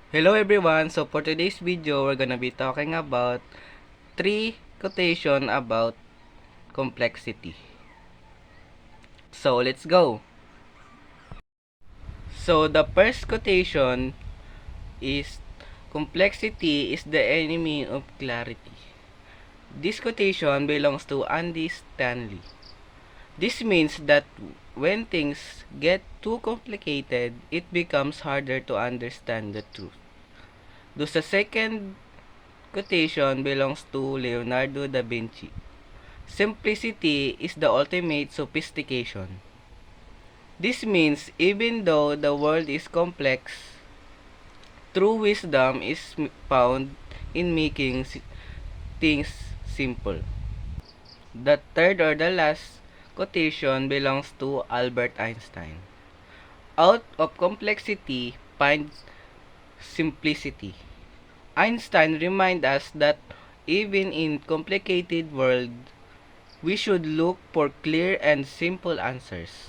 Hello everyone, so for today's video, we're gonna be talking about 3 quotation about complexity. So let's go! So the first quotation is, complexity is the enemy of clarity. This quotation belongs to Andy Stanley. This means that when things get too complicated, it becomes harder to understand the truth. The second quotation belongs to Leonardo da Vinci. Simplicity is the ultimate sophistication. This means even though the world is complex, true wisdom is found in making things simple. The third or the last quotation belongs to Albert Einstein. Out of complexity, find simplicity. Einstein reminds us that even in complicated world, we should look for clear and simple answers.